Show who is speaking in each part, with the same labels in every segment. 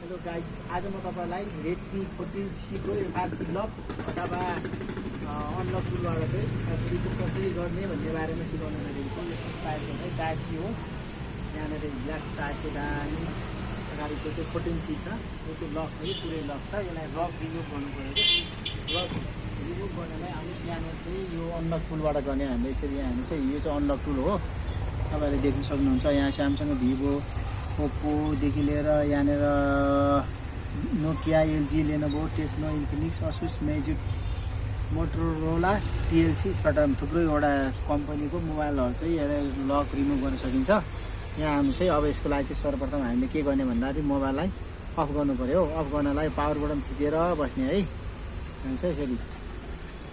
Speaker 1: Hello guys, आज म तपाईलाई Redmi 14C को एमआरपी लक अथवा अनलक टुलबाट चाहिँ रिसेट कसरी गर्ने भन्ने बारेमा सिकाउन गइरहेको छु। यसको टाइप चाहिँ टाइप सी हो। यहाँनिर ब्ल्याक टाइपको दामी अगाडिको चाहिँ 14C छ। यो चाहिँ लक छ, पुरै लक छ। यसलाई लक रिमुभ गर्नु पर्यो। लक रिमुभ गर्नलाई आउनुहोस्, यहाँनिर चाहिँ यो अनलक टुलबाट गर्ने हामीले यसरी। यहाँ हेर्नुहोस् है, यो चाहिँ अनलक टुल हो। तपाईले देख्न सक्नुहुन्छ यहाँ स्यामसङ, भिभो, ओप्पोदेखि लिएर यहाँनिर Nokia, LG, Lenovo, Tecno, Infinix, Asus, Magic, Motorola, टिएलसी, स्पार्टन थुप्रैवटा कम्पनीको मोबाइलहरू चाहिँ यसलाई लक रिमुभ गर्न सकिन्छ। यहाँ आउनुहोस् है। अब यसको लागि चाहिँ सर्वप्रथम हामीले के गर्ने भन्दाखेरि मोबाइललाई अफ गर्नु पर्यो। अफ गर्नलाई पावर बटन थिचेर बस्ने है। हेर्नुहोस् है, यसरी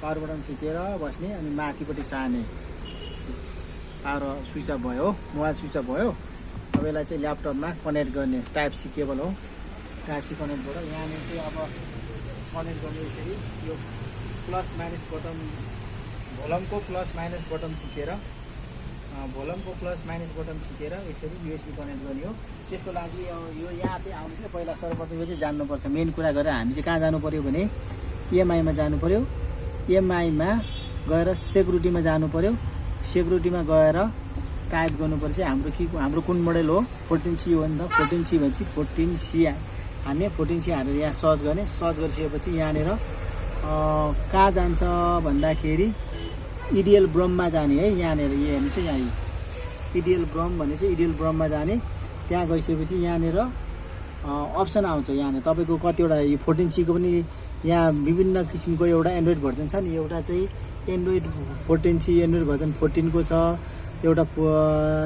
Speaker 1: पावर बटन थिचेर बस्ने अनि माथिपट्टि सार्ने। पावर स्विच अफ भयो, मोबाइल स्विच अफ भयो। अब यसलाई चाहिँ ल्यापटपमा कनेक्ट गर्ने टाइप सी केबल हो। टाइप सी कनेक्टबाट यहाँनिर चाहिँ अब कनेक्ट गर्ने यसरी। यो प्लस माइनस बटन, भोलमको प्लस माइनस बटन थिचेर, भोलमको प्लस माइनस बटन थिचेर यसरी युएसबी कनेक्ट गर्ने हो। त्यसको लागि यो यहाँ चाहिँ आउनुहोस् है। पहिला सर्वप्रथम यो चाहिँ जान्नुपर्छ। मेन कुरा गरेर हामी चाहिँ कहाँ जानु पऱ्यो भने इएमआईमा जानु पऱ्यो। इएमआईमा गएर सेक्युरिटीमा जानु पऱ्यो। सेक्युरिटीमा गएर टाइप गर्नुपर्छ हाम्रो कुन मोडल हो। 14C हो नि त। 14C भएपछि 14C हान्ने। 14C हालेर यहाँ सर्च गर्ने। सर्च गरिसकेपछि यहाँनिर कहाँ जान्छ भन्दाखेरि इडियल ब्रममा जाने है। यहाँनिर यो हेर्नुहोस् है, यहाँ इडियल ब्रम भने चाहिँ इडियल ब्रममा जाने। त्यहाँ गइसकेपछि यहाँनिर अप्सन आउँछ। यहाँनिर तपाईँको कतिवटा यो 14C को पनि यहाँ विभिन्न किसिमको एउटा एन्ड्रोइड भर्जन छ नि। एउटा चाहिँ एन्ड्रोइड 14C एन्ड्रोइड भर्जन 14 को छ। एउटा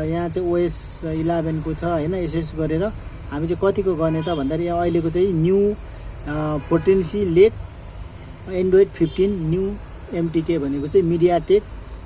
Speaker 1: यहाँ चाहिँ OS 11 को छ होइन। यसो गरेर हामी चाहिँ कतिको गर्ने त भन्दाखेरि अहिलेको चाहिँ न्यू 14C लेक एन्ड्रोइड 15 न्यू MTK भनेको चाहिँ मिडियाटेक।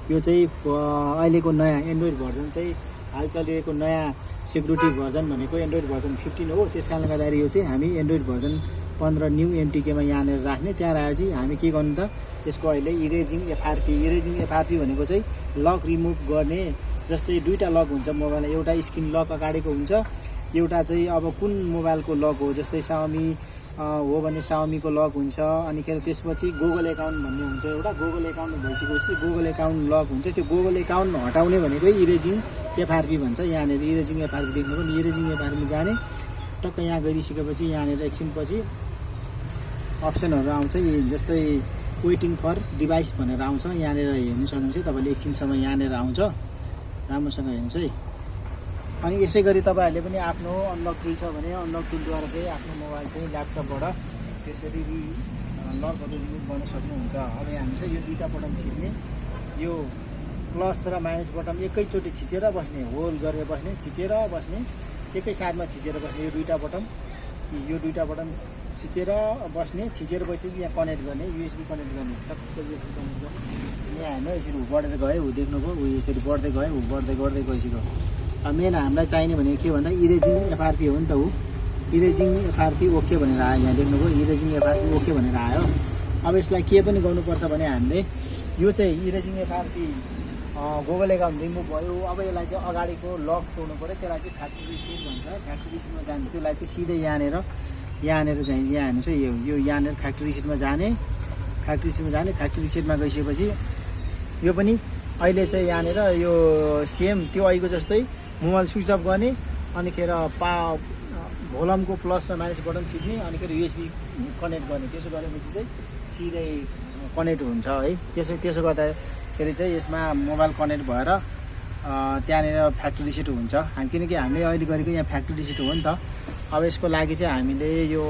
Speaker 1: यो चाहिँ अहिलेको नयाँ एन्ड्रोइड भर्जन चाहिँ हाल चलिरहेको नयाँ सेक्युरिटी भर्जन भनेको एन्ड्रोइड भर्जन 15 हो। त्यस कारणले गर्दाखेरि यो चाहिँ हामी एन्ड्रोइड भर्जन 15 न्यू MTK मा यहाँनिर राख्ने। त्यहाँ राखेपछि हामी के गर्नु त, यसको अहिले इरेजिङ एफआरपी। इरेजिङ एफआरपी भनेको चाहिँ लक रिमुभ गर्ने। जस्तै दुईवटा लक हुन्छ मोबाइलमा। एउटा स्क्रिन लक अगाडिको हुन्छ, एउटा चाहिँ अब कुन मोबाइलको लक हो। जस्तै साउमी हो भने साउमीको लक हुन्छ। अनि त्यसपछि गुगल एकाउन्ट भन्ने हुन्छ एउटा। गुगल एकाउन्ट भइसकेपछि गुगल एकाउन्ट लक हुन्छ। त्यो गुगल एकाउन्ट हटाउने भनेको इरेजिङ एफआरपी भन्छ। यहाँनिर इरेजिङ एफआरपी देख्नु पनि इरेजिङ एफआरपीमा जाने। टक्क यहाँ गइसकेपछि यहाँनिर एकछिनपछि अप्सनहरू आउँछ। जस्तै वेटिङ फर डिभाइस भनेर आउँछ। यहाँनिर हेर्नु सक्नुहुन्छ तपाईँले। एकछिनसम्म यहाँनिर आउँछ, राम्रोसँग हेर्नुहोस् है। अनि यसै गरी तपाईँहरूले पनि आफ्नो अनलक टुल छ भने अनलक टुलद्वारा चाहिँ आफ्नो मोबाइल चाहिँ ल्यापटपबाट त्यसरी लकहरू रिमुभ गर्न सक्नुहुन्छ। अब यहाँ चाहिँ यो दुईवटा बटन छिर्ने, यो प्लस र माइनस बटन एकैचोटि छिचेर बस्ने, होल्ड गरेर बस्ने, छिचेर बस्ने, एकै साथमा छिचेर बस्ने। यो दुईवटा बटन छिचेर बस्ने। छिचेर बसेपछि यहाँ कनेक्ट गर्ने, युएसबी कनेक्ट गर्ने। टक्क युएसबी कनेक्ट गर्ने। यहाँ हेर्नु यसरी बढेर गयो, देख्नुभयो यसरी बढ्दै गयो, गर्दै गइसक्यो। मेन हामीलाई चाहिने भनेको के भन्दा इरेजिङ एफआरपी हो नि त। हो इरेजिङ एफआरपी ओके भनेर आयो। यहाँ देख्नुभयो इरेजिङ एफआरपी ओके भनेर आयो। अब यसलाई के पनि गर्नुपर्छ भने हामीले यो चाहिँ इरेजिङ एफआरपी गुगल एकाउन्ट रिमुभ भयो। अब यसलाई चाहिँ अगाडिको लक तोड्नु पऱ्यो। त्यसलाई चाहिँ फ्याक्ट्री रिसेट भन्छ। फ्याक्ट्री रिसेटमा जान्छ। त्यसलाई चाहिँ सिधै यहाँनिर चाहिँ यहाँ हेर्नुहोस् है, यो यहाँनिर फ्याक्ट्री रिसेटमा जाने। फ्याक्ट्री रिसेटमा गइसकेपछि यो पनि अहिले चाहिँ यहाँनिर यो सेम त्यो अहिलेको जस्तै मोबाइल स्विच अफ गर्ने। अनि भोलमको प्लस र माइनस बटन छिर्ने। अनि युएसबी कनेक्ट गर्ने। त्यसो गरेपछि चाहिँ सिधै कनेक्ट हुन्छ है। त्यसो गर्दाखेरि चाहिँ यसमा मोबाइल कनेक्ट भएर त्यहाँनिर फ्याक्ट्री रिसेट हुन्छ। किनकि हामीले अहिले गरेको यहाँ फ्याक्ट्री रिसेट हो नि त। अब यसको लागि चाहिँ हामीले यो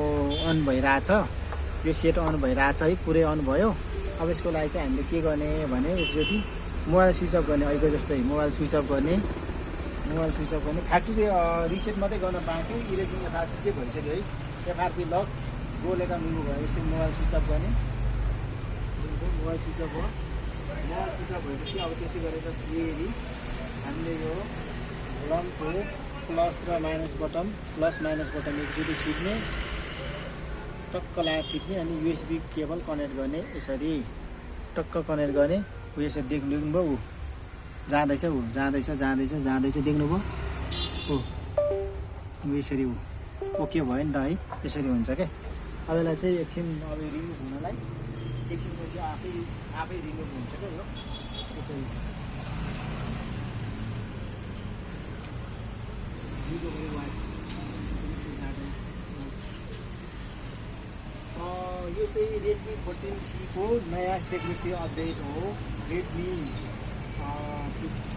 Speaker 1: अन भइरहेछ, यो सेट अन भइरहेछ है, पुरै अन भयो। अब यसको लागि चाहिँ हामीले के गर्ने भने एकचोटि मोबाइल स्विच अफ गर्ने। अहिलेको जस्तै मोबाइल स्विच अफ गर्ने। फ्याक्ट्री रिसेट मात्रै गर्न पाएको। इरेजिङ एफआरपी चाहिँ भइसक्यो है। FRP lock goal account remove भयो। यसरी मोबाइल स्विच अफ गर्ने। मोबाइल स्विच अफ भयो। मोबाइल स्विच अफ भएपछि अब त्यसै गरेर फेरि हामीले यो भोलमको प्लस माइनस बटन एकचोटि छिर्ने, टक्क लाएर छिर्ने। अनि युएसबी केबल कनेक्ट गर्ने। यसरी टक्क कनेक्ट गर्ने। यसरी देख्नुभयो जाँदैछ देख्नुभयो। यसरी हो ओके भयो नि त है, यसरी हुन्छ क्या। अब यसलाई चाहिँ एकछिन अब रिमुभ हुनलाई एकछिनपछि आफै रिमुभ हुन्छ क्या यो त्यसरी। यो चाहिँ रेडमी 14C को नयाँ सेक्युरिटी अपडेट हो। रेडमी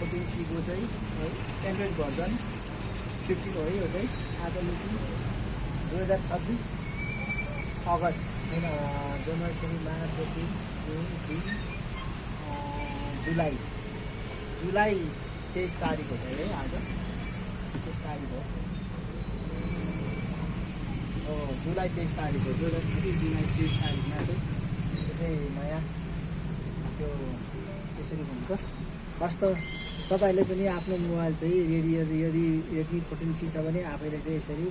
Speaker 1: 14C को चाहिँ है एन्ड्रोइड भर्जन 15 हो यो चाहिँ। आज मिति 2026 अगस्त होइन, जनवरी, मार्च, एप्रिल, जुन, जुलाई 23 तारिक हो है आज। 23 तारिक हो, जुलाई 23 तारिक हो। 2026 जुलाई 23 तारिकमा चाहिँ त्यो चाहिँ नयाँ त्यो त्यसरी हुन्छ। हस् त तपाईँहरूले पनि आफ्नो मोबाइल चाहिँ यदि रेडमी 14C छ भने आफैले चाहिँ यसरी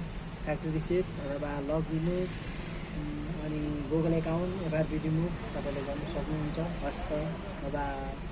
Speaker 1: फ्याक्ट्री रिसेट अथवा लक रिमुभ अनि गुगल एकाउन्ट FRP रिमुभ तपाईँले गर्नु सक्नुहुन्छ। हस् त, बाइ।